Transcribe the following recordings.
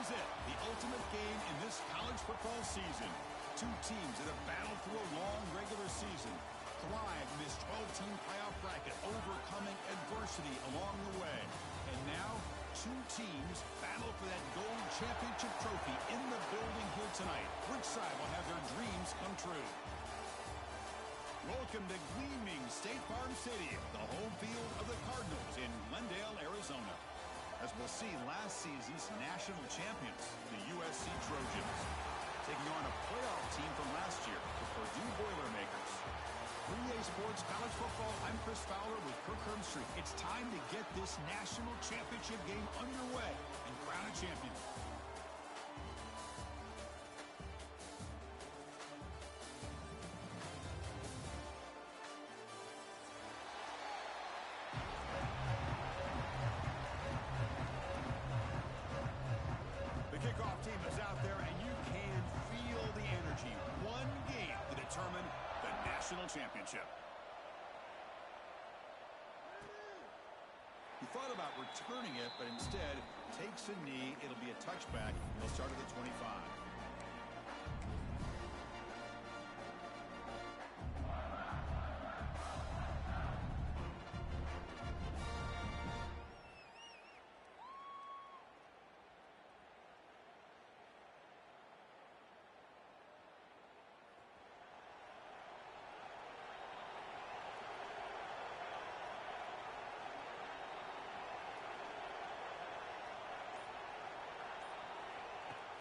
is it, the ultimate game in this college football season. Two teams that have battled through a long regular season, thrived in this 12-team playoff bracket, overcoming adversity along the way. And now, two teams battle for that gold championship trophy in the building here tonight. Which side will have their dreams come true? Welcome to gleaming State Farm Stadium, the home field of the Cardinals in Glendale, Arizona. As we'll see, last season's national champions, the USC Trojans, taking on a playoff team from last year, the Purdue Boilermakers. 3A Sports College Football, I'm Chris Fowler with Kirk Herbstreit. It's time to get this national championship game underway and crown a champion. The kickoff team is out there, and you can feel the energy. One game to determine the national championship. He thought about returning it, but instead takes a knee. It'll be a touchback. He'll start at the 25.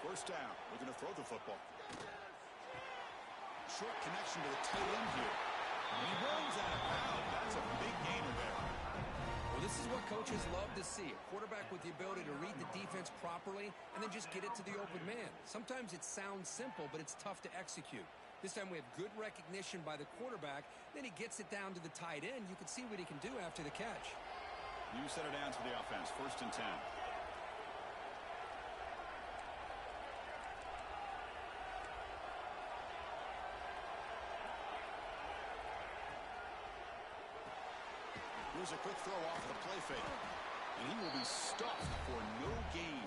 First down. We're going to throw the football. Short connection to the tight end here. And he runs out of bounds. That's a big gainer there. Well, this is what coaches love to see. A quarterback with the ability to read the defense properly and then just get it to the open man. Sometimes it sounds simple, but it's tough to execute. This time we have good recognition by the quarterback. Then he gets it down to the tight end. You can see what he can do after the catch. New set of downs for the offense. First and 10. Here's a quick throw off the play fake. And he will be stuffed for no gain.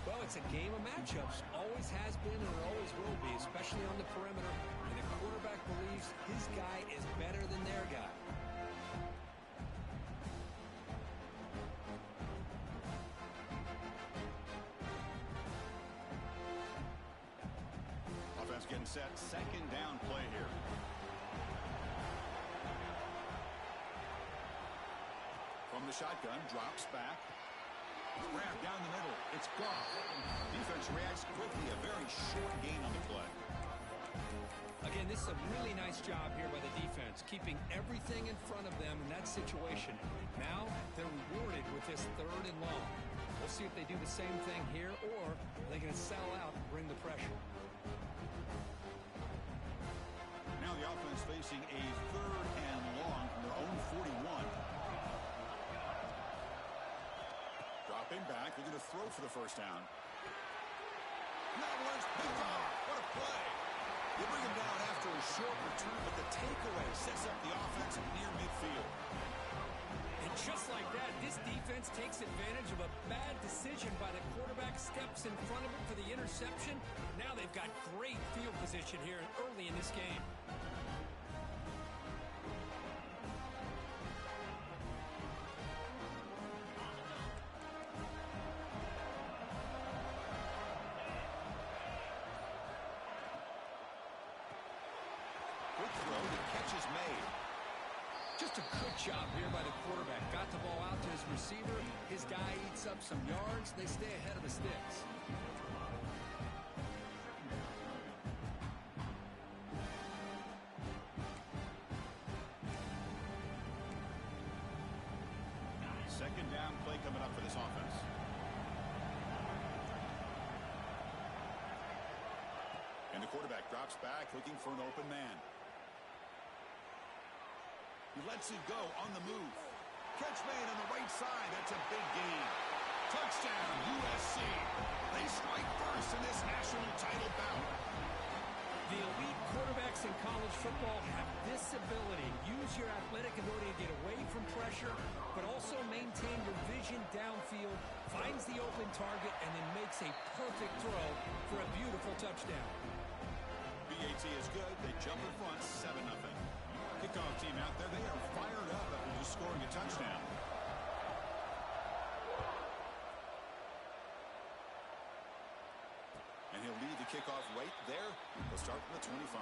Well, it's a game of matchups. Always has been and it always will be, especially on the perimeter. And the quarterback believes his guy is better than their guy. Offense getting set. Second down play here. From the shotgun, drops back. Grab down the middle. It's gone. Defense reacts quickly. A very short gain on the play. Again, this is a really nice job here by the defense, keeping everything in front of them in that situation. Now they're rewarded with this third and long. We'll see if they do the same thing here, or they're going to sell out and bring the pressure. Now the offense facing a third and long from their own 41. Dropping back, they're going to throw for the first down. That one's picked off. What a play. They bring him down after a short return, but the takeaway sets up the offense near midfield. And just like that, this defense takes advantage of a bad decision by the quarterback, steps in front of him for the interception. Now they've got great field position here early in this game. Just a good job here by the quarterback. Got the ball out to his receiver. His guy eats up some yards. They stay ahead of the sticks. Second down play coming up for this offense. And the quarterback drops back, looking for an open man. He lets it go on the move. Catch made on the right side. That's a big gain. Touchdown, USC. They strike first in this national title bout. The elite quarterbacks in college football have this ability. Use your athletic ability to get away from pressure, but also maintain your vision downfield, finds the open target, and then makes a perfect throw for a beautiful touchdown. BAT is good. They jump in front, 7-0. Kickoff team out there, they are fired up after just scoring a touchdown. And he'll lead the kickoff right there. They'll start from the 25.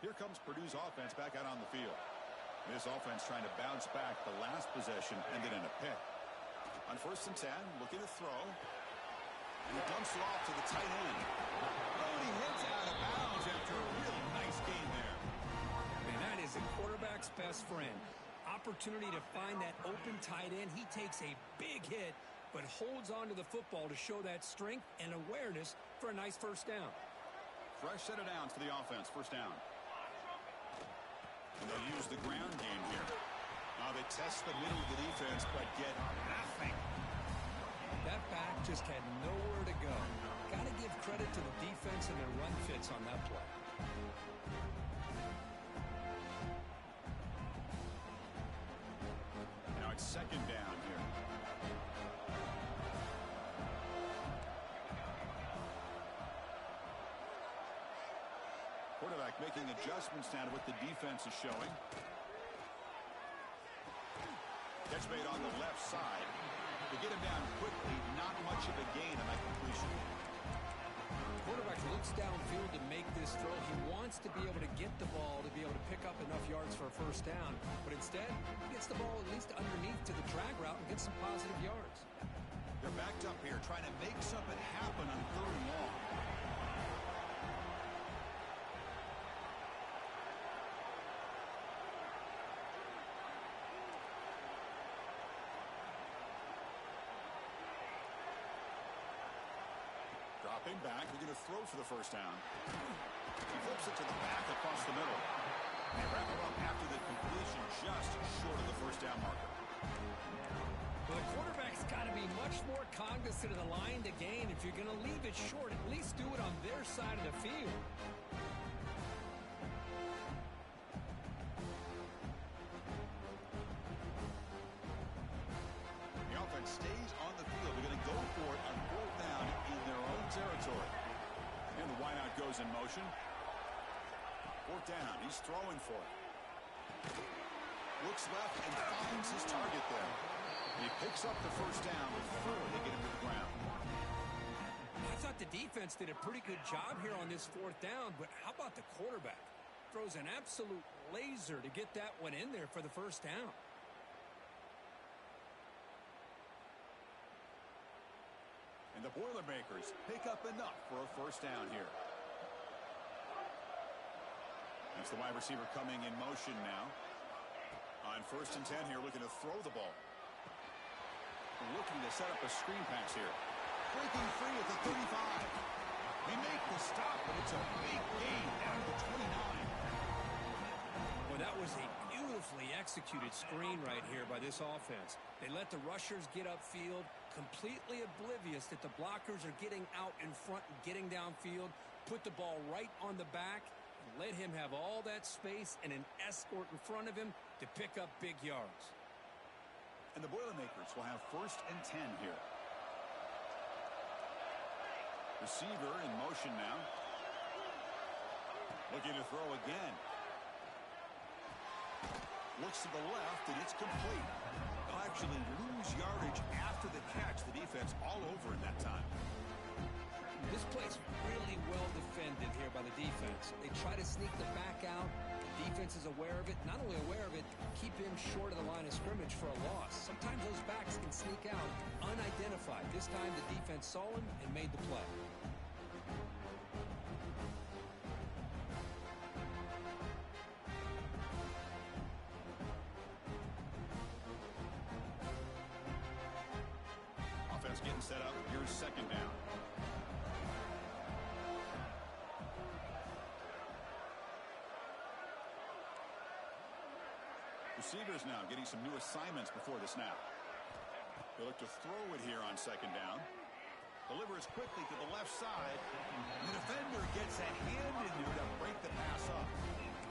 Here comes Purdue's offense back out on the field. This offense trying to bounce back. The last possession ended in a pick. On 1st and 10, looking to throw. And he dumps it off to the tight end. Oh, and he hits out of bounds after a really nice gain there. And that is a quarterback's best friend. Opportunity to find that open tight end. He takes a big hit, but holds on to the football to show that strength and awareness for a nice first down. Fresh set of downs for the offense. First down. And they'll use the ground game here. They test the middle of the defense, but get nothing. That back just had nowhere to go. Got to give credit to the defense and their run fits on that play. Now it's 2nd down here. Quarterback making adjustments now to what the defense is showing. Catch made on the left side. To get him down quickly, not much of a gain on that completion. Quarterback looks downfield to make this throw. He wants to be able to get the ball to be able to pick up enough yards for a first down. But instead, he gets the ball at least underneath to the drag route and gets some positive yards. They're backed up here trying to make something happen on 3rd and long. Dropping back, we're going to throw for the first down. He flips it to the back across the middle. They wrap it up after the completion, just short of the first down marker. Well, the quarterback's got to be much more cognizant of the line to gain. If you're going to leave it short, at least do it on their side of the field. The offense stays on the field. They're going to go for it on 4th down in their own territory. And the wideout goes in motion. 4th down. He's throwing for it. Looks left and finds his target there. He picks up the first down before they get him to the ground. I thought the defense did a pretty good job here on this 4th down, but how about the quarterback? Throws an absolute laser to get that one in there for the first down. And the Boilermakers pick up enough for a first down here. That's the wide receiver coming in motion now. On 1st and 10 here, looking to throw the ball. Looking to set up a screen pass here. Breaking free at the 35. They make the stop, but it's a big gain down to the 29. Well, that was a beautifully executed screen right here by this offense. They let the rushers get upfield, completely oblivious that the blockers are getting out in front and getting downfield, put the ball right on the back, and let him have all that space and an escort in front of him to pick up big yards. And the Boilermakers will have 1st and 10 here. Receiver in motion now. Looking to throw again. Looks to the left, and it's complete. They'll actually lose yardage after the catch. The defense all over in that time. This play's really well defended here by the defense. They try to sneak the back out. The defense is aware of it. Not only aware of it, keep him short of the line of scrimmage for a loss. Sometimes those backs can sneak out unidentified. This time the defense saw him and made the play. Offense getting set up. Here's 2nd down. Receivers now getting some new assignments before the snap. They look to throw it here on second down. Delivers quickly to the left side. The defender gets a hand in there to break the pass up.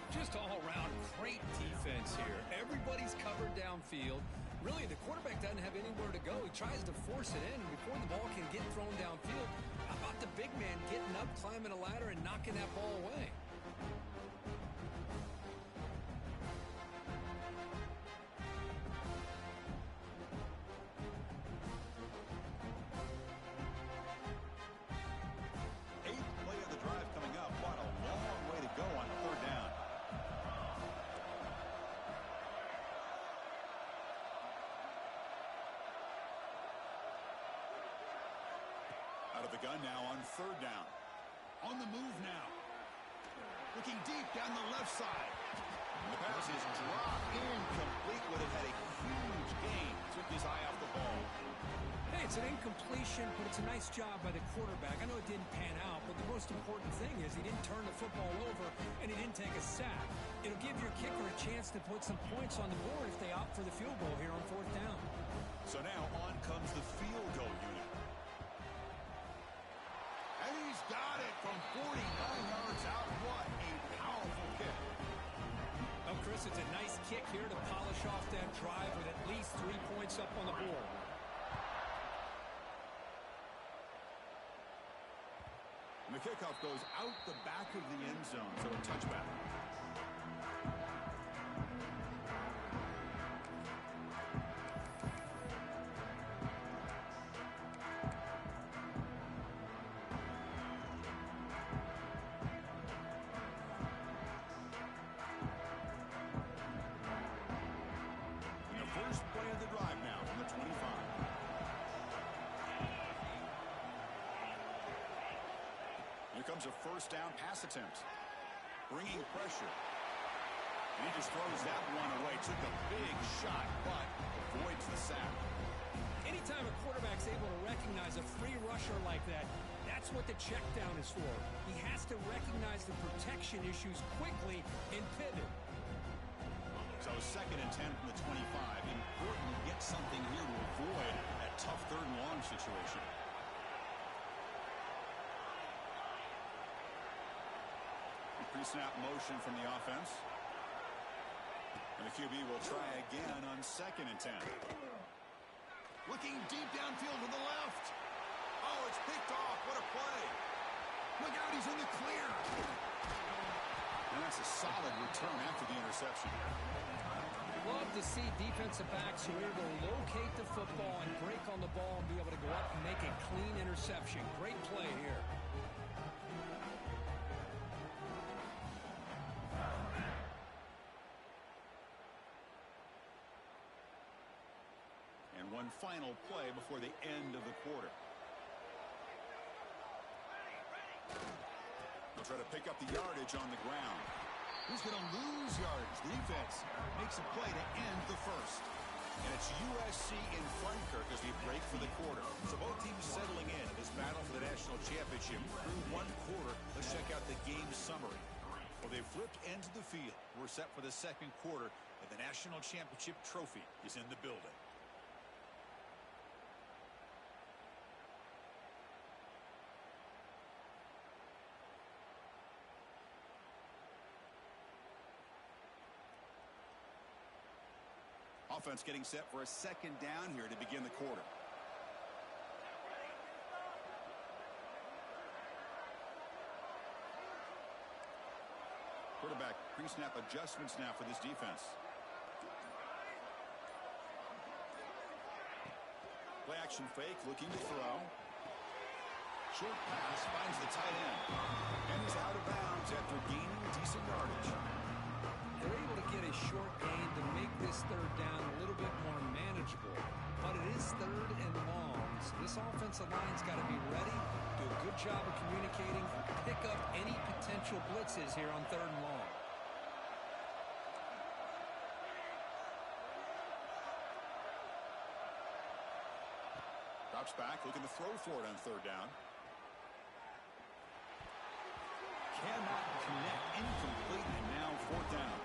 Just all around great defense here. Everybody's covered downfield. Really, the quarterback doesn't have anywhere to go. He tries to force it in. Before the ball can get thrown downfield, how about the big man getting up, climbing a ladder, and knocking that ball away? Out of the gun now on third down. On the move now. Looking deep down the left side. And the pass is dropped incomplete. Would have had a huge gain. Took his eye off the ball. Hey, it's an incompletion, but it's a nice job by the quarterback. I know it didn't pan out, but the most important thing is he didn't turn the football over and he didn't take a sack. It'll give your kicker a chance to put some points on the board if they opt for the field goal here on fourth down. So now on comes the field goal unit. And he's got it from 49 yards out. What a powerful kick. Oh, Chris, it's a nice kick here to polish off that drive with at least 3 points up on the board. And the kickoff goes out the back of the end zone, so a touchback. Comes a first down pass attempt. Bringing pressure. And he just throws that one away. Took a big shot, but avoids the sack. Anytime a quarterback's able to recognize a free rusher like that, that's what the check down is for. He has to recognize the protection issues quickly and pivot. So second and 10 from the 25. Important to get something here to avoid that tough third and long situation. Pre-snap motion from the offense. And the QB will try again on second and 10. Looking deep downfield to the left. Oh, it's picked off. What a play. Look out, he's in the clear. And that's a solid return after the interception. Love to see defensive backs who are able to locate the football and break on the ball and be able to go up and make a clean interception. Great play here. One final play before the end of the quarter. They'll try to pick up the yardage on the ground. Who's going to lose yardage? The defense makes a play to end the first. And it's USC in front, Kirk, as we break for the quarter. So both teams settling in this battle for the national championship through one quarter. Let's check out the game summary. Well, they've flipped into the field. We're set for the second quarter, and the national championship trophy is in the building. Offense getting set for a second down here to begin the quarter. Quarterback pre-snap adjustments now for this defense. Play action fake, looking to throw. Short pass finds the tight end. And he's out of bounds after gaining decent yardage. They're able to get a short gain to make this third down a little bit more manageable. But it is third and long, so this offensive line's got to be ready, do a good job of communicating, and pick up any potential blitzes here on third and long. Drops back, looking to throw for it on third down. Cannot connect, incomplete, and now fourth down.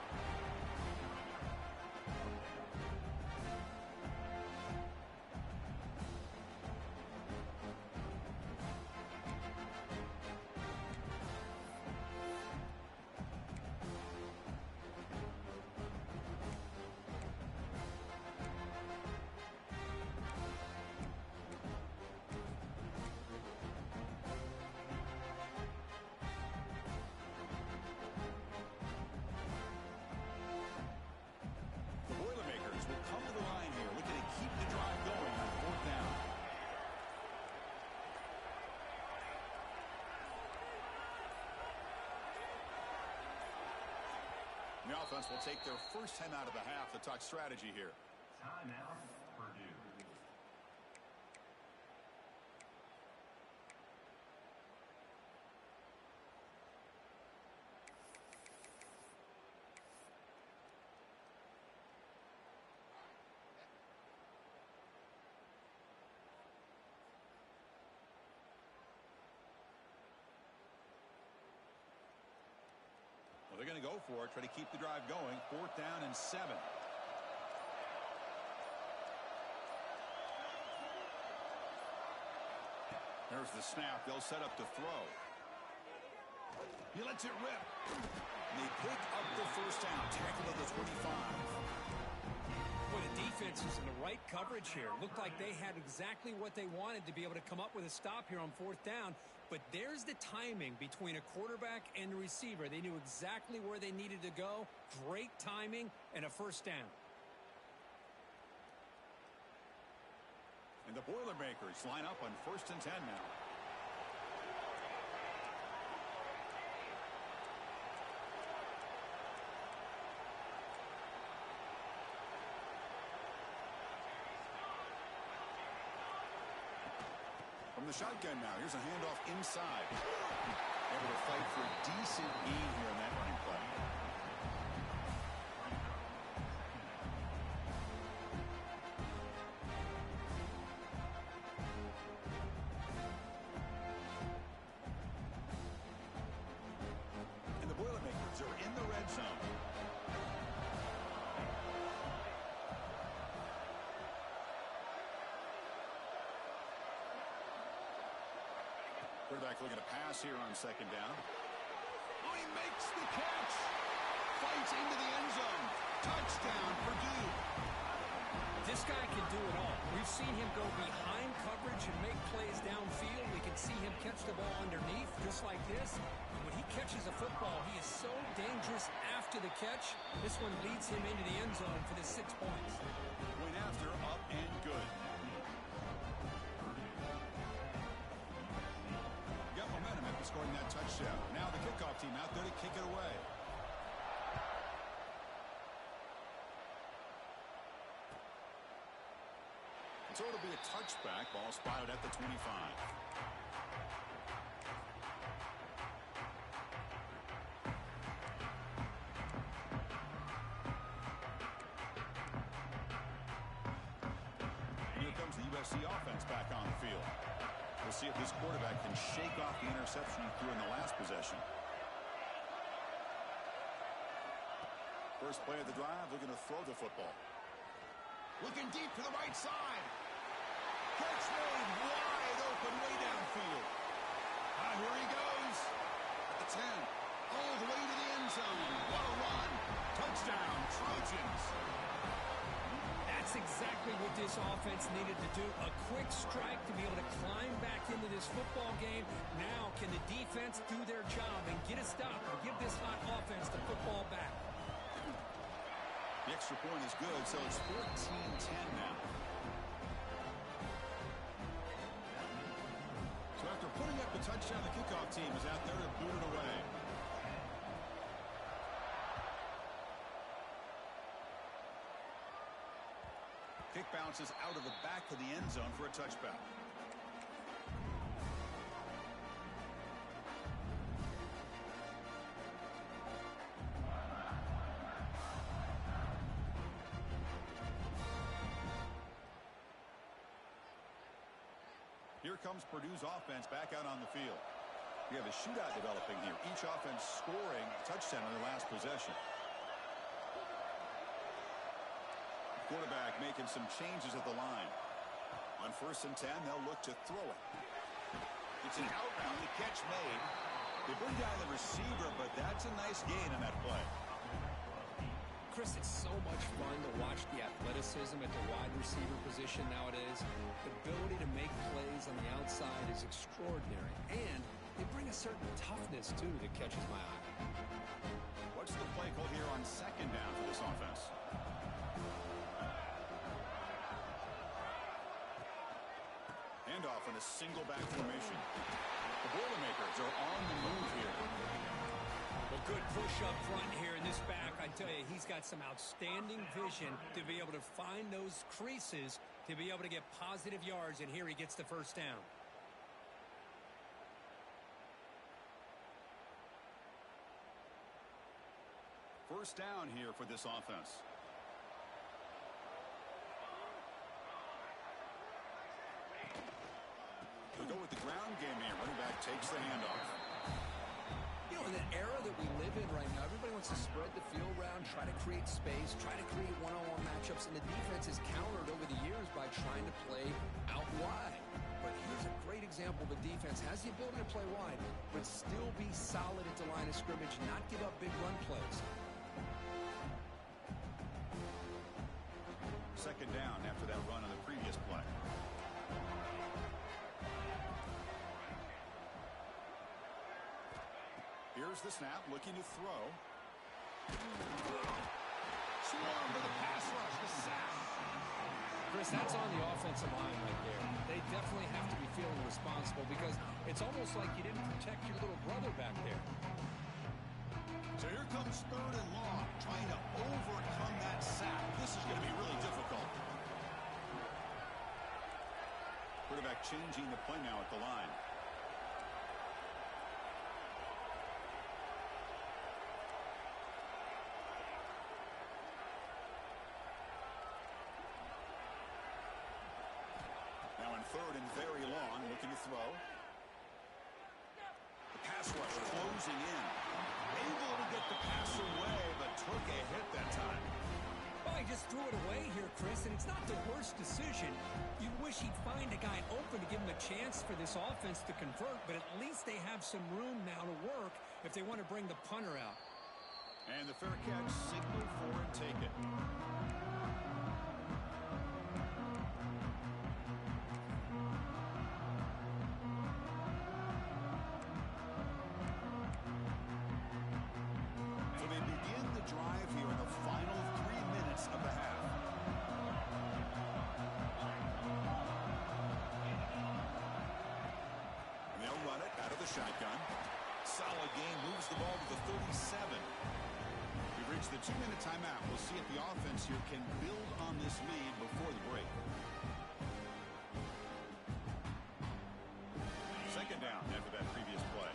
offense will take their first time out of the half to talk strategy here. Timeout, Purdue. Well, they're going to go for it, try to keep the drive going. 4th down and 7. There's the snap. They'll set up to throw. He lets it rip. And they pick up the first down. Tackle at the 25. Boy, the defense is in the right coverage here. Looked like they had exactly what they wanted to be able to come up with a stop here on 4th down. But there's the timing between a quarterback and the receiver. They knew exactly where they needed to go. Great timing and a first down. And the Boilermakers line up on 1st and 10 now. From the shotgun now, here's a handoff inside. Able to fight for a decent gain here in that running play. And the Boilermakers are in the red zone. Quarterback looking to pass here on 2nd down. Oh, he makes the catch. Fights into the end zone. Touchdown, Purdue. This guy can do it all. We've seen him go behind coverage and make plays downfield. We can see him catch the ball underneath just like this. And when he catches a football, he is so dangerous after the catch. This one leads him into the end zone for the 6 points. Point after, up and good. Got momentum after scoring that touchdown. Now the kickoff team out there to kick it away. So it'll be a touchback. Ball spotted at the 25. Here comes the USC offense back on the field. We'll see if this quarterback can shake off the interception he threw in the last possession. First play of the drive, looking to throw the football. Looking deep to the right side. Catch made wide open way downfield. Here he goes. At the 10. All the way to the end zone. What a run. Touchdown, Trojans. That's exactly what this offense needed to do. A quick strike to be able to climb back into this football game. Now can the defense do their job and get a stop and give this hot offense the football back? The extra point is good, so it's 14-10 now. So after putting up the touchdown, the kickoff team is out there to boot it away. Kick bounces out of the back of the end zone for a touchback. Here comes Purdue's offense back out on the field. We have a shootout developing here. Each offense scoring a touchdown on their last possession. Quarterback making some changes at the line. On 1st and 10, they'll look to throw it. It's an out route. The catch made. They bring down the receiver, but that's a nice gain on that play. Chris, it's so much fun to watch the athleticism at the wide receiver position nowadays. The ability to make plays on the outside is extraordinary. And they bring a certain toughness, too, that catches my eye. What's the play call here on 2nd down for this offense? Handoff in a single back formation. The Boilermakers are on the move here. Well, Good push up front here in this back. I tell you, he's got some outstanding vision to be able to find those creases, to be able to get positive yards, and here he gets the first down. First down here for this offense. They'll go with the ground game here. Running back takes the handoff. You know, in the era that we live in right now, everybody wants to spread the field around, try to create space, try to create one-on-one matchups, and the defense has countered over the years by trying to play out wide. But here's a great example. The defense has the ability to play wide, but still be solid at the line of scrimmage, not give up big run plays. Second down after that run on the previous play. Here's the snap, looking to throw. Swung to the pass rush, the sack. Chris, that's on the offensive line right there. They definitely have to be feeling responsible because it's almost like you didn't protect your little brother back there. So here comes third and long, trying to overcome that sack. This is going to be really difficult. Quarterback changing the play now at the line. Now in third and very long, looking to throw. The pass rush closing in. Able to get the pass away, but took a hit that time. Well, he just threw it away here, Chris, and it's not the worst decision. You wish he'd find a guy open to give him a chance for this offense to convert, but at least they have some room now to work if they want to bring the punter out. And the fair catch, signal for and take it. So they begin the drive here in the final 3 minutes of the half. And they'll run it out of the shotgun. Solid game, moves the ball to the 37. We've reached the 2-minute timeout. We'll see if the offense here can build on this lead before the break. Second down after that previous play.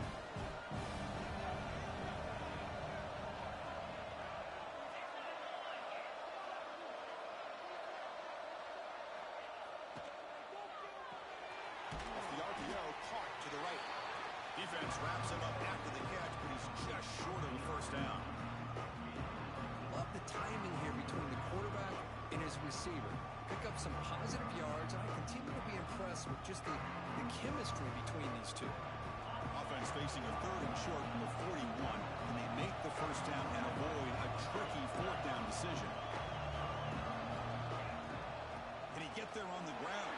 Off the RPO, caught to the right. Defense wraps him up after the catch, but he's just short of the first down. Love the timing here between the quarterback and his receiver. Pick up some positive yards, and I continue to be impressed with just the chemistry between these two. Offense facing a third and short from the 41, and they make the first down and avoid a tricky fourth down decision. Can he get there on the ground?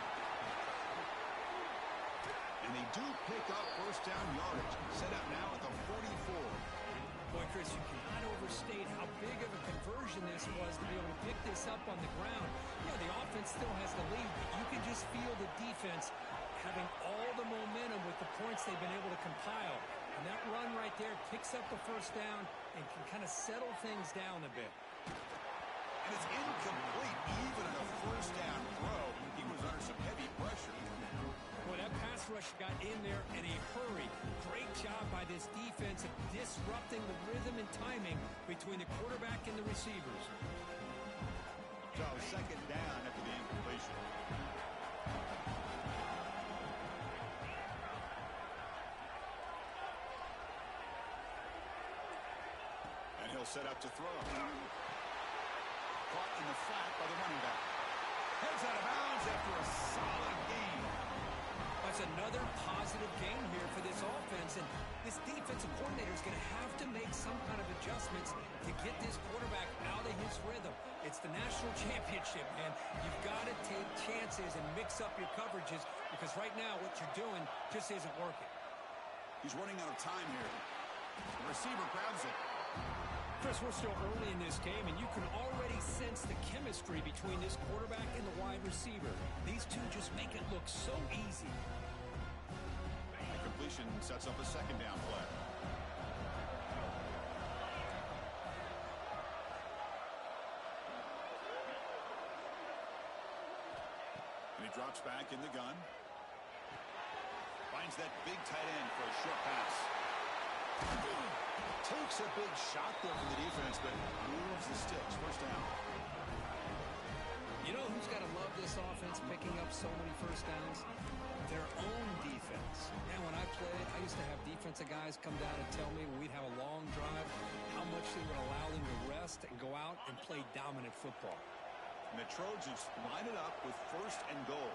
And they do pick up first down yardage. Set up now at the 44. Boy, Chris, you cannot overstate how big of a conversion this was to be able to pick this up on the ground. Yeah, the offense still has the lead, but you can just feel the defense having all the momentum with the points they've been able to compile. And that run right there picks up the first down and can kind of settle things down a bit. And it's incomplete even in a first down throw. He was under some heavy pressure. Boy, that pass rush got in there in a hurry. Great job by this defense of disrupting the rhythm and timing between the quarterback and the receivers. So second down after the incompletion. And he'll set up to throw. Caught in the flat by the running back. Heads out of bounds after a solid game. That's another positive game here for this offense, and this defensive coordinator is going to have to make some kind of adjustments to get this quarterback out of his rhythm. It's the national championship, man. You've got to take chances and mix up your coverages because right now what you're doing just isn't working. He's running out of time here. The receiver grabs it. Chris, we're still early in this game, and you can already sense the chemistry between this quarterback and the wide receiver. These two just make it look so easy. The completion sets up a second down play. And he drops back in the gun. Finds that big tight end for a short pass. Takes a big shot there from the defense, but moves the sticks. First down. You know who's got to love this offense picking up so many first downs? Their own defense. And when I played, I used to have defensive guys come down and tell me when we'd have a long drive how much they would allow them to rest and go out and play dominant football. And the Trojans line it up with first and goal.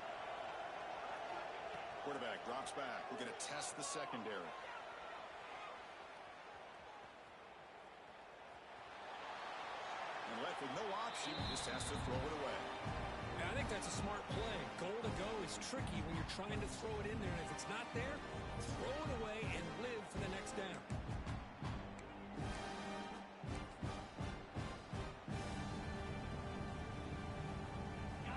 Quarterback drops back. We're going to test the secondary. And left with no option, just has to throw it away. I think that's a smart play. Goal to go is tricky when you're trying to throw it in there. And if it's not there, throw it away and live for the next down.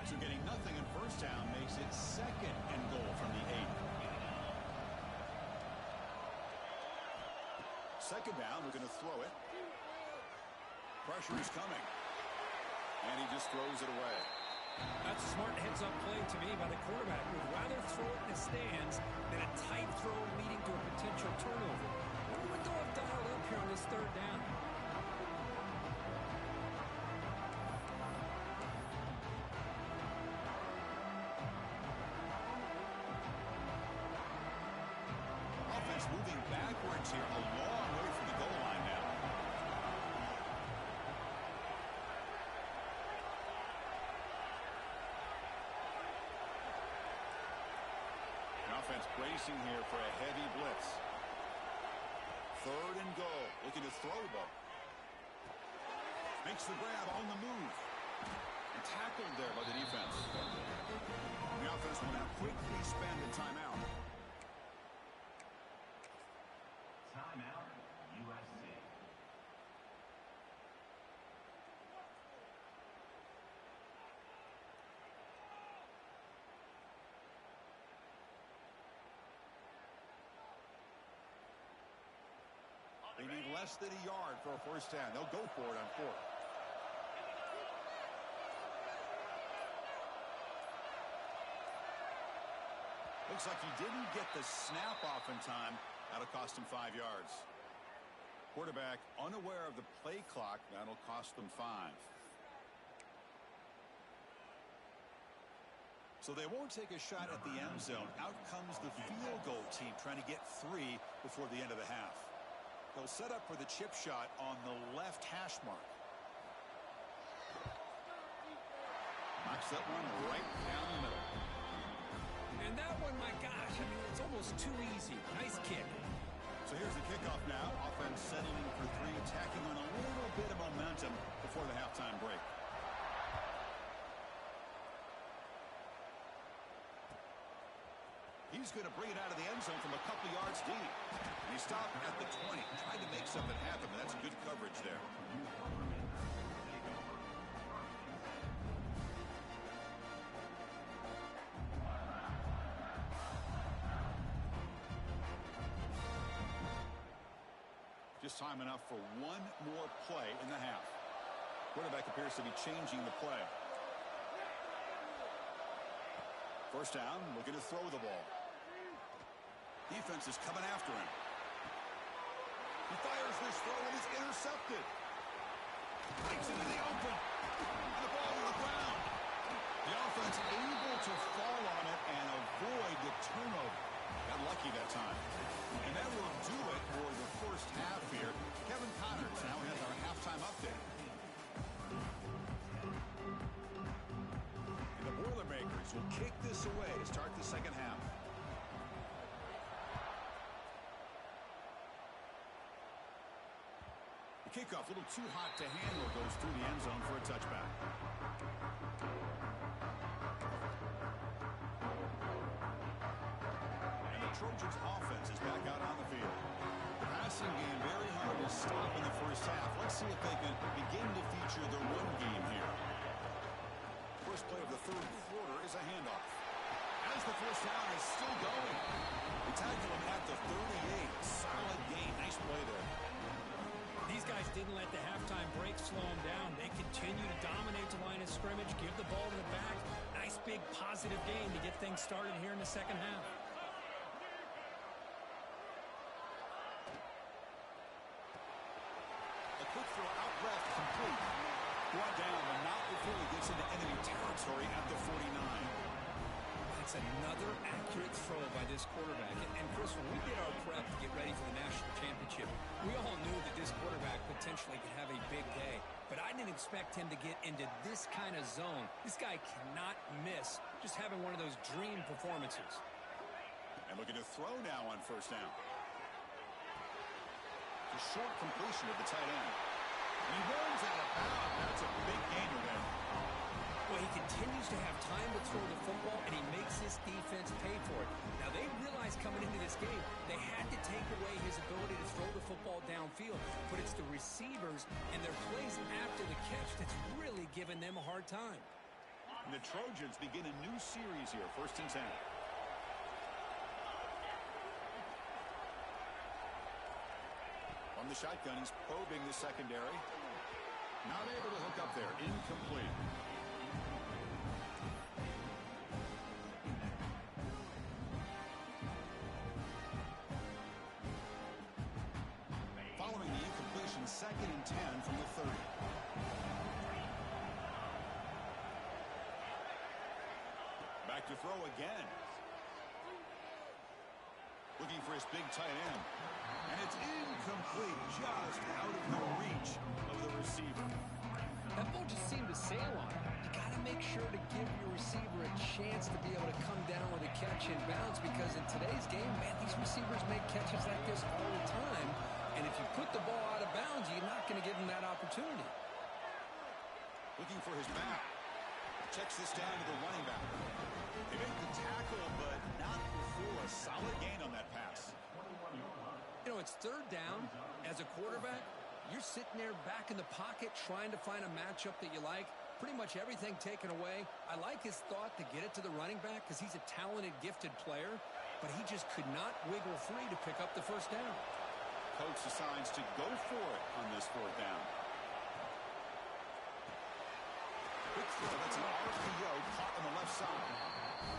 So getting nothing in first down makes it second and goal from the 8. Second down, we're going to throw it. Pressure is coming. And he just throws it away. That's a smart heads-up play to me by the quarterback. Would rather throw it in the stands than a tight throw leading to a potential turnover. What would they have dialed up here on this third down? Offense moving backwards here, a long way from the goal line now. Offense bracing here for a heavy blitz. Third and goal. Looking to throw the ball. Makes the grab on the move. And tackled there by the defense. The offense will now quickly spend a timeout. Timeout, USC. They need less than a yard for a first down. They'll go for it on fourth. Looks like he didn't get the snap off in time. That'll cost him 5 yards. Quarterback unaware of the play clock. That'll cost them 5. So they won't take a shot at the end zone. Out comes the field goal team trying to get 3 before the end of the half. They'll set up for the chip shot on the left hash mark. Knocks that one right down the middle. And that one, my gosh, I mean, it's almost too easy. Nice kick. So here's the kickoff now. Offense settling for 3, attacking on a little bit of momentum before the halftime break. He's going to bring it out of the end zone from a couple yards deep. And he stopped at the 20, trying to make something happen, but that's good coverage there. Just time enough for one more play in the half. Quarterback appears to be changing the play. First down, looking to throw the ball. Defense is coming after him. He fires this throw and it's intercepted. Breaks into the open. And the ball on the ground. The offense able to fall on it and avoid the turnover. Got lucky that time. And that will do it for the first half here. Kevin Connors now has our halftime update. And the Boilermakers will kick this away to start the second half. The kickoff, a little too hot to handle, goes through the end zone for a touchback. And the Trojans offense is back out on the field. The passing game very hard to stop in the first half. Let's see if they can begin to feature their run game here. First play of the third quarter is a handoff. As the first down is still going. They tackle him at the 38. Solid gain. Nice play there. These guys didn't let the halftime break slow them down. They continue to dominate the line of scrimmage, give the ball to the back. Nice big positive game to get things started here in the second half. A quick throw out left, complete. Brought down, but not before he gets into enemy territory at the 49. That's another accurate throw by this quarterback. And Chris, when we did our prep to get ready for the national championship, we all knew that this quarterback potentially could have a big day. But I didn't expect him to get into this kind of zone. This guy cannot miss just having one of those dream performances. And looking to throw now on first down. A short completion of the tight end. And he runs out of bounds. That's a big gainer there. Well, he continues to have time to throw the football, and he makes this defense pay for it. Now, they realized coming into this game, they had to take away his ability to throw the football downfield. But it's the receivers and their plays after the catch that's really giving them a hard time. And the Trojans begin a new series here, 1st and 10. On the shotgun, he's probing the secondary. Not able to hook up there. Incomplete. Following the incompletion, 2nd and 10 from the 30. Back to throw again. Looking for his big tight end. And it's incomplete, just out of the reach of the receiver. That ball just seemed to sail on him. You got to make sure to give your receiver a chance to be able to come down with a catch and bounce, because in today's game, man, these receivers make catches like this all the time. And if you put the ball out of bounds, you're not going to give them that opportunity. Looking for his back. Checks this down to the running back. They make the tackle, but not before a solid gain on that pass. You know, it's 3rd down. As a quarterback, you're sitting there back in the pocket trying to find a matchup that you like. Pretty much everything taken away. I like his thought to get it to the running back because he's a talented, gifted player, but he just could not wiggle free to pick up the 1st down. Coach decides to go for it on this 4th down. Quick throw, that's an RPO caught on the left side.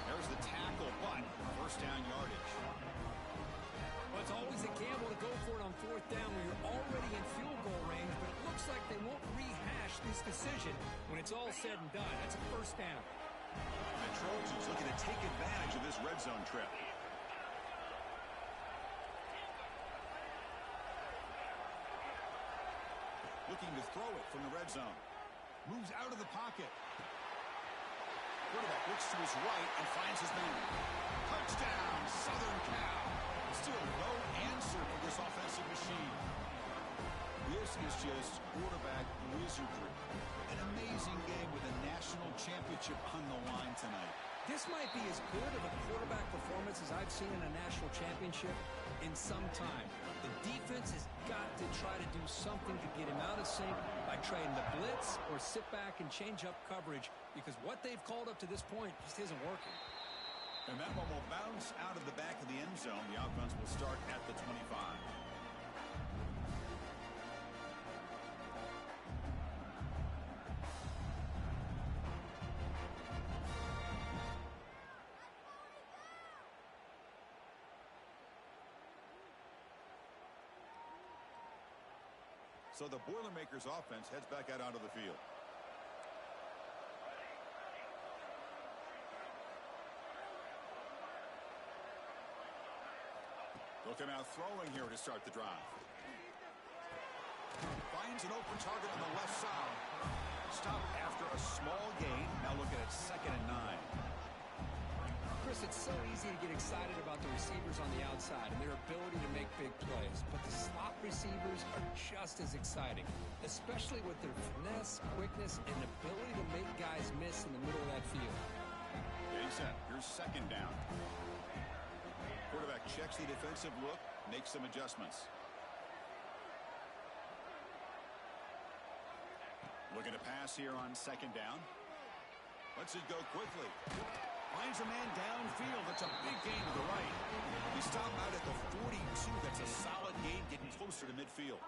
There's the tackle, but 1st down yardage. Well, it's always a gamble to go for it on 4th down when you're already in field goal range, but it looks like they won't rehash this decision when it's all said and done. That's a 1st down. The Trojans looking to take advantage of this red zone trip. Looking to throw it from the red zone. Moves out of the pocket. Quarterback looks to his right and finds his man. Touchdown, Southern Cal. Still no answer for this offensive machine. This is just quarterback wizardry. An amazing game with a national championship on the line tonight. This might be as good of a quarterback performance as I've seen in a national championship in some time. The defense has got to try to do something to get him out of sync by trading the blitz or sit back and change up coverage, because what they've called up to this point just isn't working. And that one will bounce out of the back of the end zone. The offense will start at the 25. So the Boilermakers offense heads back out onto the field. They'll come out throwing here to start the drive. Finds an open target on the left side. Stop after a small gain. Now looking at 2nd and 9. Chris, it's so easy to get excited about the receivers on the outside and their ability to make big plays, but the slot receivers are just as exciting, especially with their finesse, quickness, and ability to make guys miss in the middle of that field. Getting set. Here's 2nd down. Quarterback checks the defensive look, makes some adjustments. Looking to pass here on 2nd down. Lets it go quickly. Finds a man downfield. That's a big gain to the right. He stopped out at the 42. That's a solid gain, getting closer to midfield.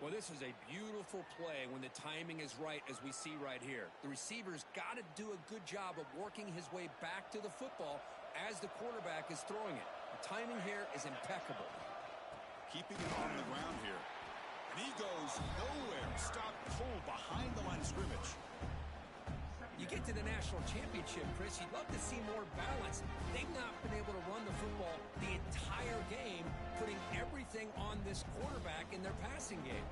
Well, this is a beautiful play when the timing is right, as we see right here. The receiver's got to do a good job of working his way back to the football as the quarterback is throwing it. The timing here is impeccable. Keeping it on the ground here. And he goes nowhere. Stop cold behind the line of scrimmage. You get to the national championship, Chris, you'd love to see more balance. They've not been able to run the football the entire game, putting everything on this quarterback in their passing game.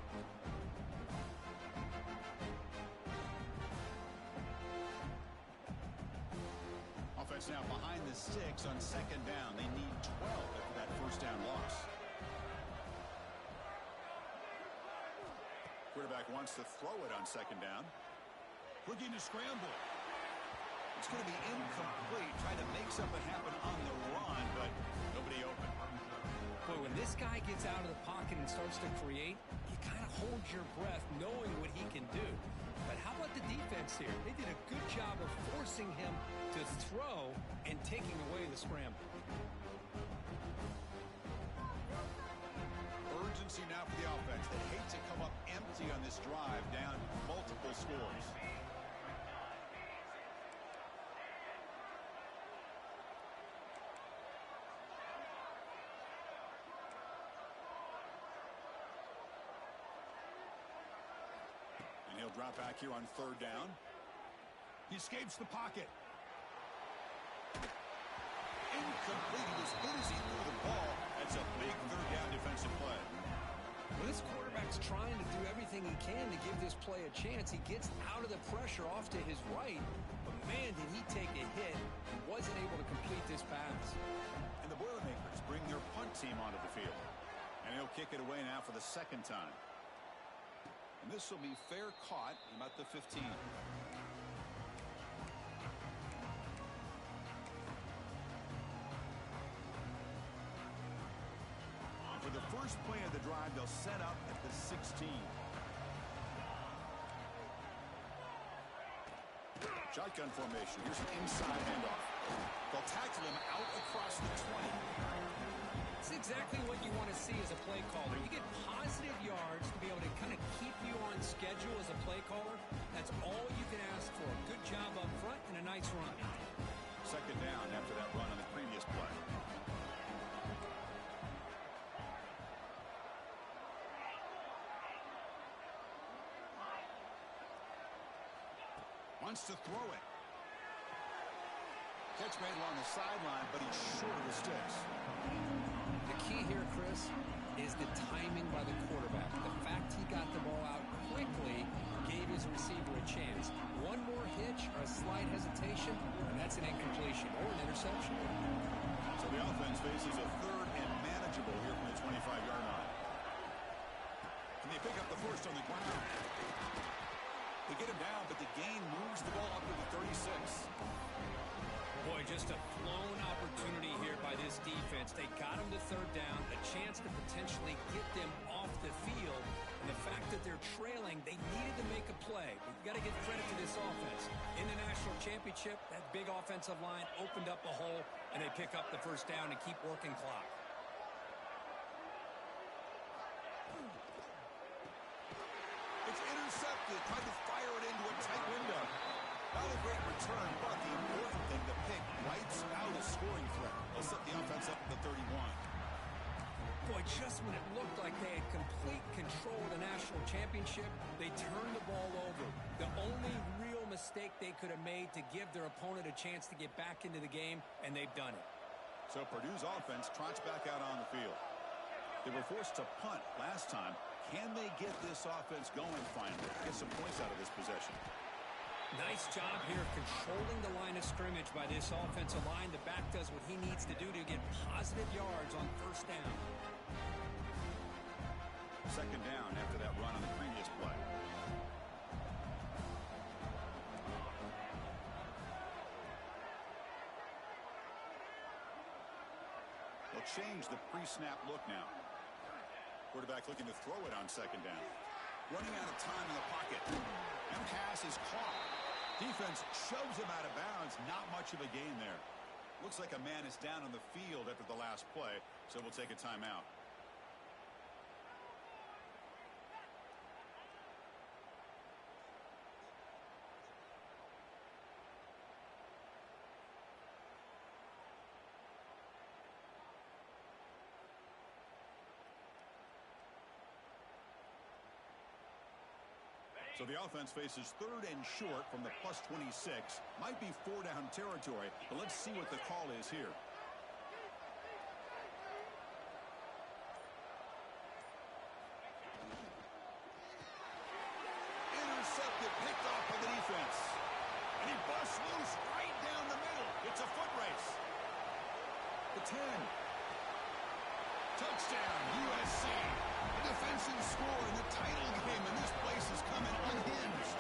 Offense now behind the sticks on second down. They need 12 after that first down loss. Quarterback wants to throw it on second down. Looking to scramble. It's going to be incomplete. Trying to make something happen on the run, but nobody open. Boy, when this guy gets out of the pocket and starts to create, you kind of hold your breath knowing what he can do. But how about the defense here? They did a good job of forcing him to throw and taking away the scramble. Urgency now for the offense. They hate to come up empty on this drive, down multiple scores. And he'll drop back here on third down. He escapes the pocket. Incomplete. He was hit as he threw the ball. That's a big third down defensive play. Well, this quarterback's trying to do everything he can to give this play a chance. He gets out of the pressure off to his right, but man, did he take a hit and wasn't able to complete this pass. And the Boilermakers bring their punt team onto the field. And he'll kick it away now for the second time. And this will be fair caught about the 15. For the first play of the drive, they'll set up at the 16. Shotgun formation. Here's an inside handoff. They'll tackle him out across the 20. It's exactly what you want to see as a play caller. You get positive yards to be able to kind of keep you on schedule as a play caller. That's all you can ask for. Good job up front and a nice run. Second down after that run on the previous play. Wants to throw it. Catch made along the sideline, but he's short of the sticks. The key here, Chris, is the timing by the quarterback. The fact he got the ball out quickly gave his receiver a chance. One more hitch or a slight hesitation, and that's an incompletion or an interception. So the offense faces a third and manageable here from the 25-yard line. Can they pick up the first on the ground? They get him down, but the gain moves the ball up to the 36. Boy, just a flown opportunity here by this defense. They got him to third down, a chance to potentially get them off the field. And the fact that they're trailing, they needed to make a play. But you got to give credit to this offense. In the national championship, that big offensive line opened up a hole, and they pick up the first down and keep working clock. It's intercepted. Tried to fire it into a tight window. Not a great return, but the important thing, the pick wipes out a scoring threat. They'll set the offense up at the 31. Boy, just when it looked like they had complete control of the national championship, they turned the ball over. The only real mistake they could have made to give their opponent a chance to get back into the game, and they've done it. So Purdue's offense trots back out on the field. They were forced to punt last time. Can they get this offense going finally? Get some points out of this possession. Nice job here controlling the line of scrimmage by this offensive line. The back does what he needs to do to get positive yards on first down. Second down after that run on the previous play. They'll change the pre-snap look now. Quarterback looking to throw it on second down. Running out of time in the pocket. And pass is caught. Defense shoves him out of bounds. Not much of a gain there. Looks like a man is down on the field after the last play, so we'll take a timeout. So the offense faces 3rd and short from the plus 26. Might be 4-down territory, but let's see what the call is here. Intercepted, picked off by the defense. And he busts loose right down the middle. It's a foot race. The 10. Touchdown, USC. A defensive score in the title game, and this place is coming unhinged.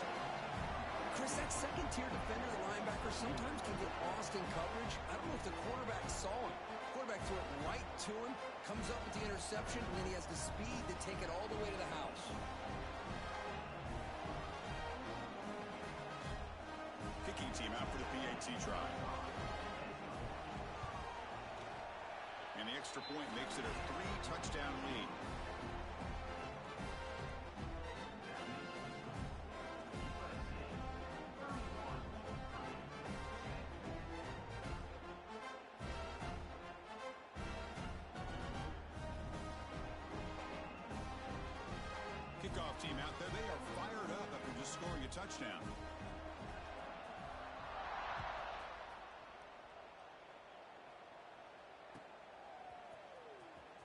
Chris, that second-tier defender, the linebacker, sometimes can get lost in coverage. I don't know if the quarterback saw him. Quarterback threw it right to him, comes up with the interception, and then he has the speed to take it all the way to the house. Kicking team out for the PAT try. And the extra point makes it a 3-touchdown lead. Kickoff team out there. They are fired up after just scoring a touchdown.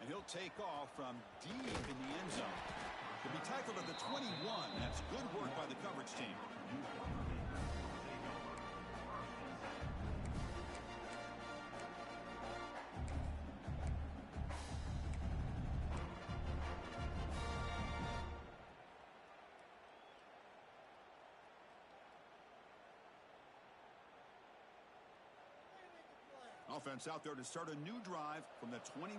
And he'll take off from deep in the end zone. He'll be tackled at the 21. That's good work by the coverage team. Offense out there to start a new drive from the 21.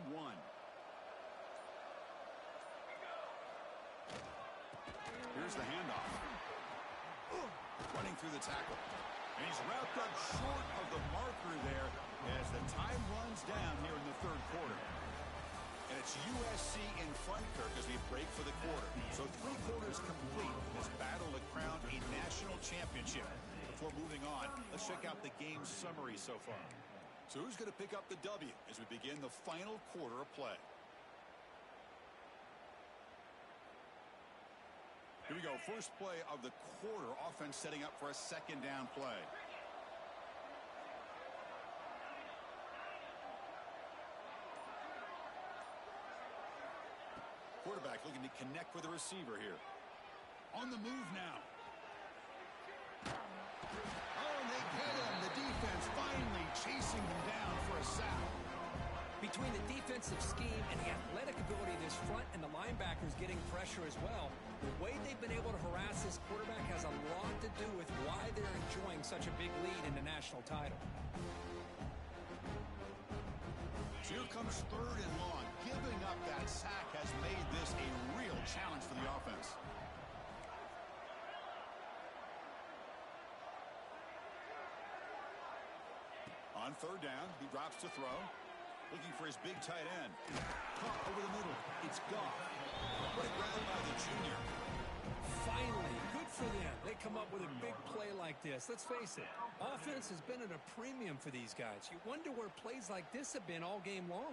Here's the handoff. Running through the tackle. And he's wrapped up short of the marker there as the time runs down here in the 3rd quarter. And it's USC in front, Kirk, as we break for the quarter. So 3 quarters complete in this battle to crown a national championship. Before moving on, let's check out the game summary so far. So who's going to pick up the W as we begin the final quarter of play? Here we go. First play of the quarter. Offense setting up for a 2nd down play. Quarterback looking to connect with the receiver here. On the move now. Oh, and they get him. The defense finally chasing them down for a sack. Between the defensive scheme and the athletic ability of this front and the linebackers getting pressure as well, the way they've been able to harass this quarterback has a lot to do with why they're enjoying such a big lead in the national title. Here comes 3rd and long. Giving up that sack has made this a real challenge for the offense. On 3rd down, he drops to throw. Looking for his big tight end. Caught over the middle. It's Goff. What a grab by the junior. Finally, good for them. They come up with a big play like this. Let's face it, offense has been at a premium for these guys. You wonder where plays like this have been all game long.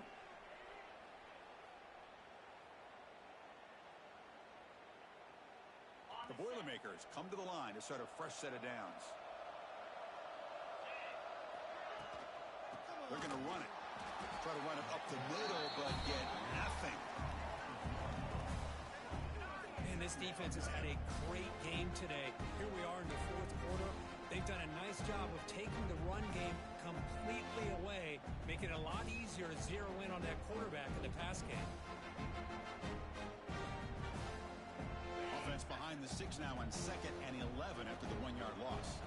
The Boilermakers come to the line to start a fresh set of downs. They're going to run it. Try to run it up the middle, but get nothing. Man, this defense has had a great game today. Here we are in the 4th quarter. They've done a nice job of taking the run game completely away, making it a lot easier to zero in on that quarterback in the pass game. Offense behind the 6 now on 2nd and 11 after the 1-yard loss.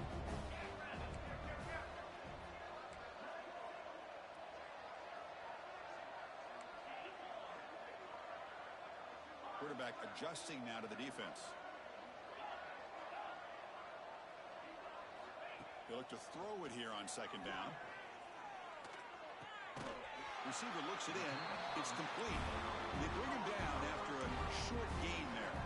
Quarterback adjusting now to the defense. They look to throw it here on 2nd down. Receiver looks it in. It's complete. They bring him down after a short gain there.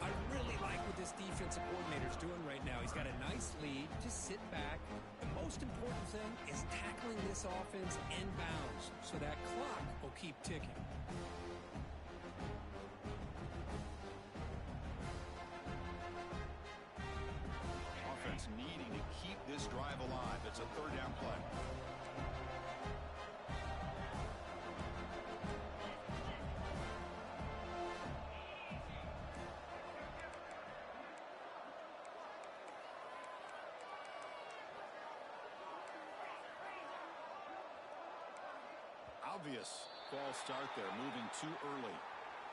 I really like what this defensive coordinator is doing right now. He's got a nice lead. Just sit back. The most important thing is tackling this offense in bounds so that clock will keep ticking. offense needing to keep this drive alive. It's a third down play. Obvious false start there, moving too early.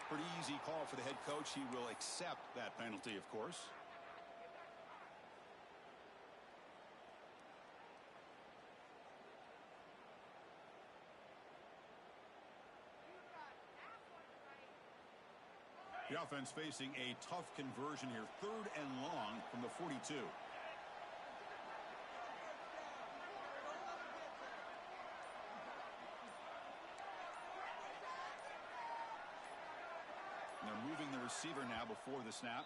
Pretty easy call for the head coach. He will accept that penalty, of course. The offense facing a tough conversion here, third and long from the 42. They're moving the receiver now before the snap.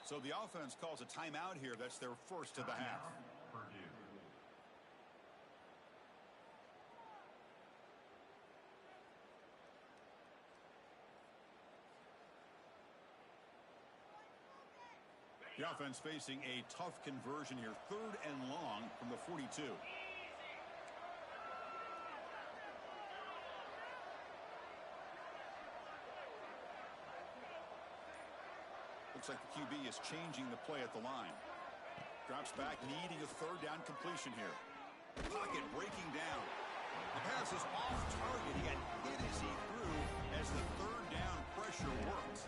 So the offense calls a timeout here. That's their first of the half. Purdue. The offense facing a tough conversion here, third and long from the 42. Looks like the QB is changing the play at the line. Drops back, needing a third down completion here. Pocket breaking down. The pass is off target. He got hit as he threw as the third down pressure worked.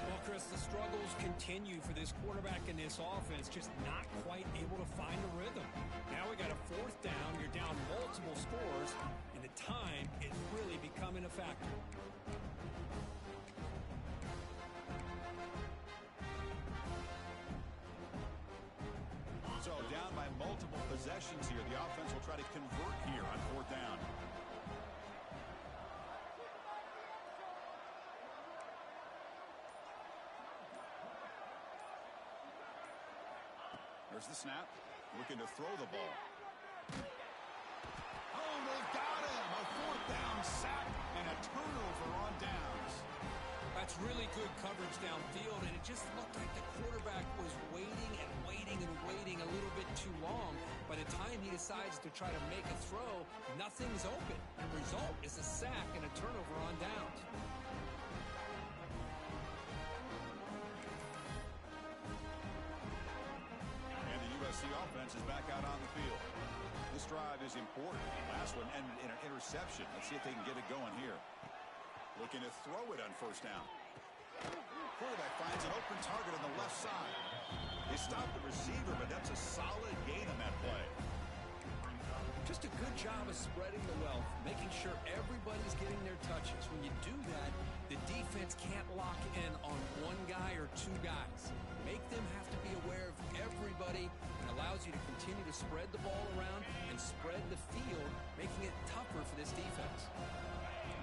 Well, Chris, the struggles continue for this quarterback in this offense, just not quite able to find a rhythm. Now we got a fourth down. You're down multiple scores, and the time is really becoming a factor. So down by multiple possessions here. The offense will try to convert here on fourth down. There's the snap. Looking to throw the ball. Oh, they got him. A fourth down sack and a turnover on downs. That's really good coverage downfield, and it just looked like the quarterback was waiting and waiting and waiting a little bit too long. By the time he decides to try to make a throw, nothing's open. The result is a sack and a turnover on downs. And the USC offense is back out on the field. This drive is important. Last one ended in an interception. Let's see if they can get it going here. Looking to throw it on first down. Quarterback finds an open target on the left side. They stop the receiver, but that's a solid gain on that play. Just a good job of spreading the wealth, making sure everybody's getting their touches. When you do that, the defense can't lock in on one guy or two guys. Make them have to be aware of everybody, and allows you to continue to spread the ball around and spread the field, making it tougher for this defense.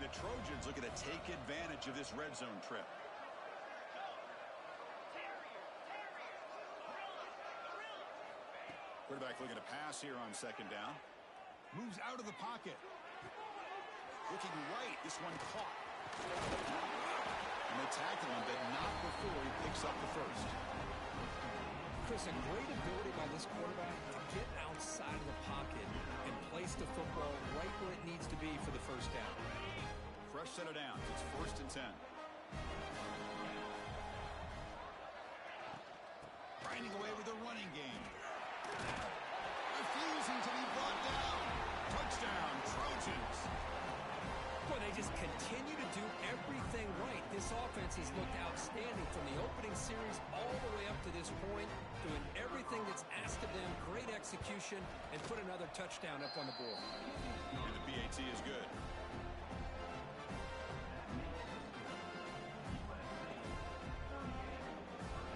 The Trojans looking to take advantage of this red zone trip. Quarterback looking to pass here on second down. Moves out of the pocket. Looking right. This one caught. And they tackle him, but not before he picks up the first. Chris, a great ability by this quarterback to get outside of the pocket and place the football right where it needs to be for the first down. Fresh set of downs. It's first and 10. Grinding away with the running game. Refusing to be brought down. Touchdown, Trojans. Boy, they just continue to do everything right. This offense has looked outstanding from the opening series all the way up to this point, doing everything that's asked of them, great execution, and put another touchdown up on the board. And the PAT is good.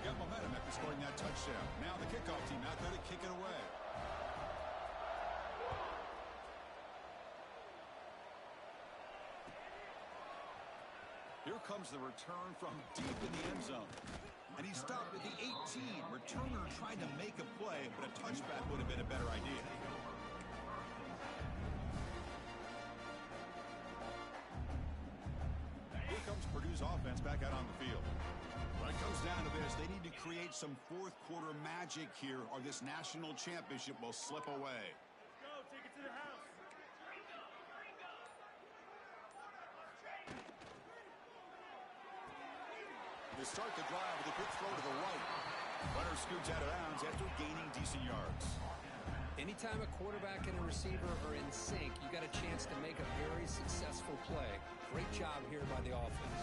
Got momentum after scoring that touchdown. Now the kickoff team out there to kick it away. Here comes the return from deep in the end zone. And he stopped at the 18. Returner tried to make a play, but a touchback would have been a better idea. Here comes Purdue's offense back out on the field. When it comes down to this, they need to create some fourth quarter magic here, or this national championship will slip away. Go, take it to the house. They start the drive with a quick throw to the right. Runner scoots out of bounds after gaining decent yards. Anytime a quarterback and a receiver are in sync, you got a chance to make a very successful play. Great job here by the offense.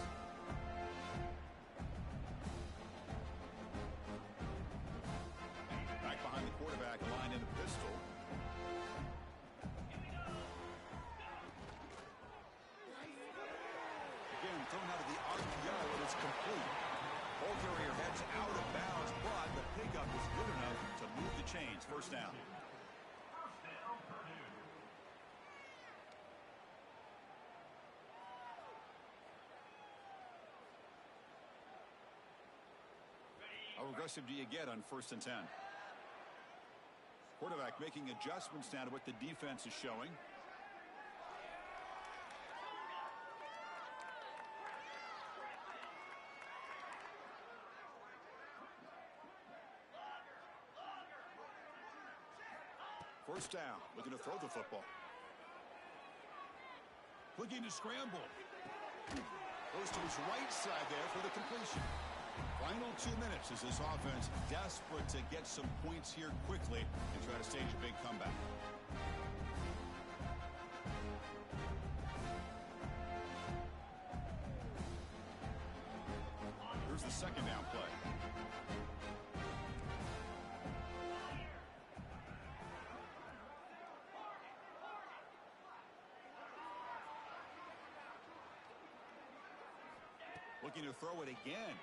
Back behind the quarterback, aligned in the pistol. Again, thrown out of the RPO, and it's complete. Ball carrier heads out of bounds, but the pickup was good enough to move the chains. First down. How aggressive do you get on 1st and 10? Quarterback making adjustments now to what the defense is showing. First down, looking to throw the football. Looking to scramble. Goes to his right side there for the completion. Final 2 minutes as this offense desperate to get some points here quickly and try to stage a big comeback. Here's the second down play. Looking to throw it again.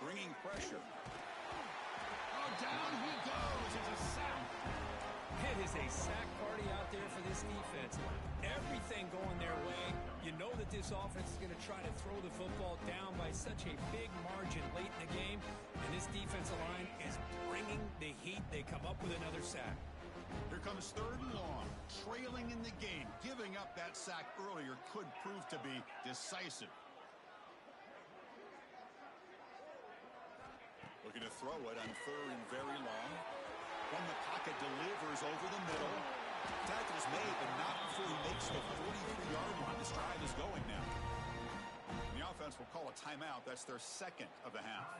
Bringing pressure. Oh, down he goes. It's a sack. It is a sack party out there for this defense. Everything going their way. You know that this offense is going to try to throw the football down by such a big margin late in the game. And this defensive line is bringing the heat. They come up with another sack. Here comes 3rd and long. Trailing in the game. Giving up that sack earlier could prove to be decisive. Looking to throw it on 3rd and very long. From the pocket, delivers over the middle. Tackle's made, but not before he makes the 43-yard line. This drive is going now. The offense will call a timeout. That's their second of the half.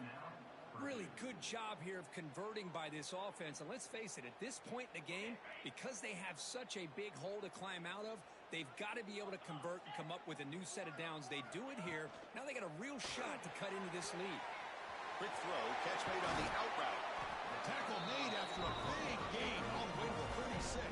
Really good job here of converting by this offense. And let's face it, at this point in the game, because they have such a big hole to climb out of, they've got to be able to convert and come up with a new set of downs. They do it here. Now they got a real shot to cut into this lead. Quick throw, catch made on the out route. Tackle made after a big gain all the way to the 36.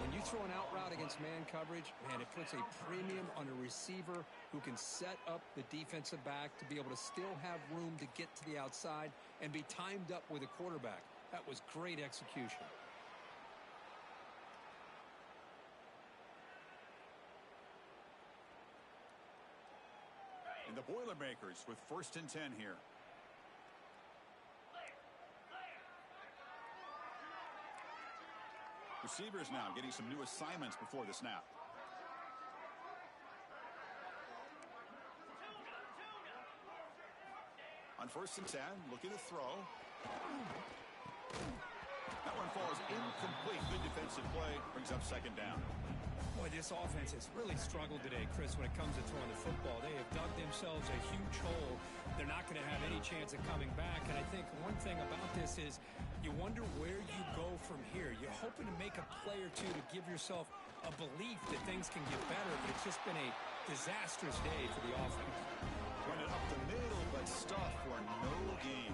When you throw an out route against man coverage, man, it puts a premium on a receiver who can set up the defensive back to be able to still have room to get to the outside and be timed up with a quarterback. That was great execution. And the Boilermakers with 1st and 10 here. Receivers now getting some new assignments before the snap. On 1st and 10, looking to throw. That one falls incomplete. Good defensive play. Brings up 2nd down. Boy, this offense has really struggled today, Chris, when it comes to throwing the football. They have dug themselves a huge hole. They're not going to have any chance of coming back. And I think one thing about this is you wonder where you go from here. You're hoping to make a play or two to give yourself a belief that things can get better, but it's just been a disastrous day for the offense. Running up the middle, but stuff for no gain.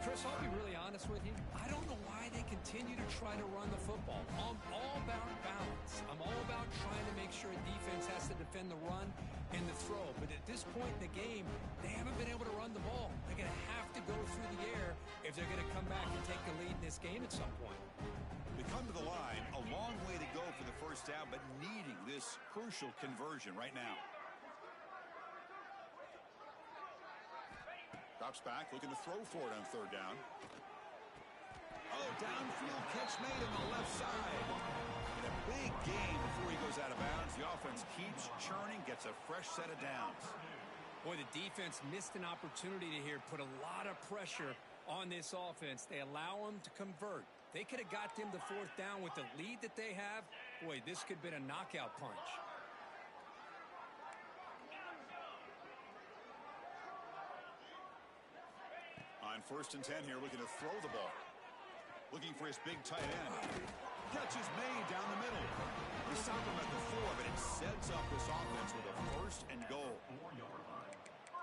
Chris, I'll be really honest with you. I don't know why they continue to try to run the football. I'm all about balance. I'm all about trying to make sure a defense has to defend the run and the throw. But at this point in the game, they haven't been able to run the ball. They're going to have to go through the air if they're going to come back and take the lead in this game at some point. They come to the line, a long way to go for the 1st down, but needing this crucial conversion right now. Drops back, looking to throw for it on 3rd down. Oh, downfield catch made on the left side. And a big gain before he goes out of bounds. The offense keeps churning, gets a fresh set of downs. Boy, the defense missed an opportunity to here put a lot of pressure on this offense. They allow them to convert. They could have got them to fourth down with the lead that they have. Boy, this could have been a knockout punch. On 1st and 10 here, looking to throw the ball. Looking for his big tight end. Catch is made down the middle. They stop him at the 4, but it sets up this offense with a 1st and goal.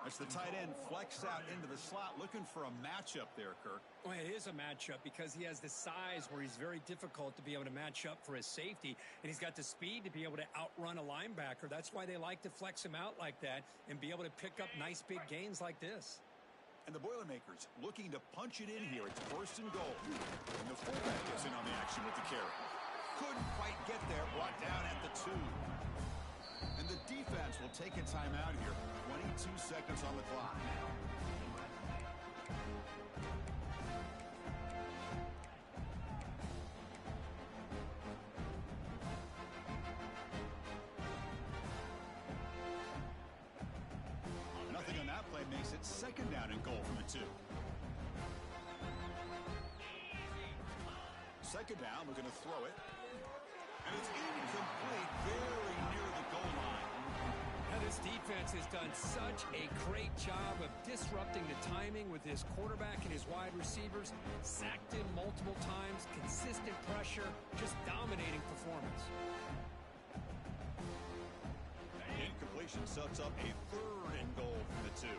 As the tight end flex out into the slot, looking for a matchup there, Kirk. Well, it is a matchup because he has the size where he's very difficult to be able to match up for his safety, and he's got the speed to be able to outrun a linebacker. That's why they like to flex him out like that and be able to pick up nice big gains like this. And the Boilermakers looking to punch it in here. It's 1st and goal. And the fullback gets in on the action with the carry. Couldn't quite get there, brought down at the 2. And the defense will take a timeout here. 22 seconds on the clock. Nothing on that play makes it 2nd down and goal from the 2. 2nd down, we're going to throw it. And it's incomplete, very near the goal line. Now, this defense has done such a great job of disrupting the timing with his quarterback and his wide receivers. Sacked him multiple times, consistent pressure, just dominating performance. Incompletion sets up a 3rd and goal from the 2.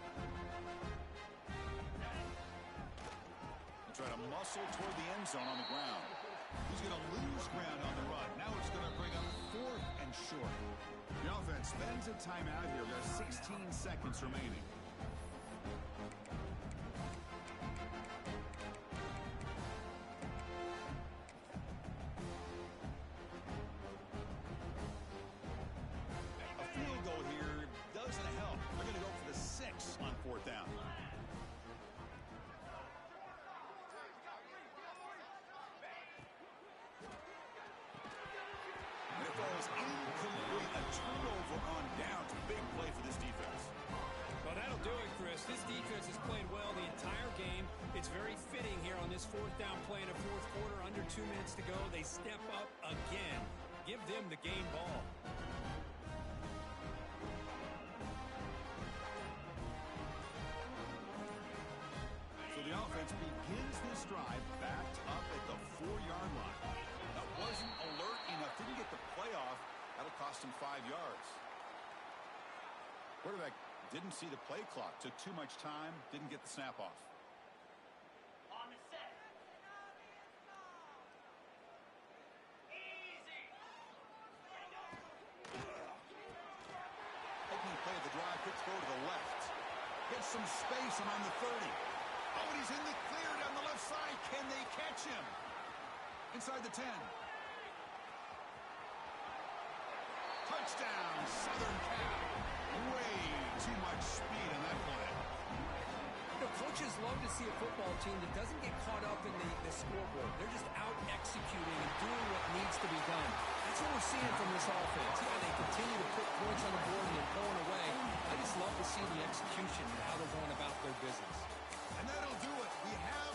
They try to muscle toward the end zone on the ground. He's going to lose ground on the run. Now it's going to bring up 4th and short. The offense spends a timeout here. There's 16 seconds remaining. A field goal here doesn't help. They're going to go for the 6 on 4th down. Incomplete, a turnover on downs. Big play for this defense. Well, that'll do it, Chris. This defense has played well the entire game. It's very fitting here on this 4th down play in the 4th quarter. Under 2 minutes to go. They step up again. Give them the game ball. So the offense begins this drive backed up at the 4-yard line. That wasn't alert enough. Didn't get the play off. That'll cost him 5 yards. Quarterback didn't see the play clock. Took too much time. Didn't get the snap off. On the set. Easy. Opening play of the drive. Quick throw to the left. Gets some space and on the 30. Oh, and he's in the clear down the left side. Can they catch him? Inside the 10. Touchdown, Southern Cal. Way too much speed in that play. You know, coaches love to see a football team that doesn't get caught up in the scoreboard. They're just out executing and doing what needs to be done. That's what we're seeing from this offense. Yeah, they continue to put points on the board and they're pulling away. I just love to see the execution and how they're going about their business. And that'll do it. We have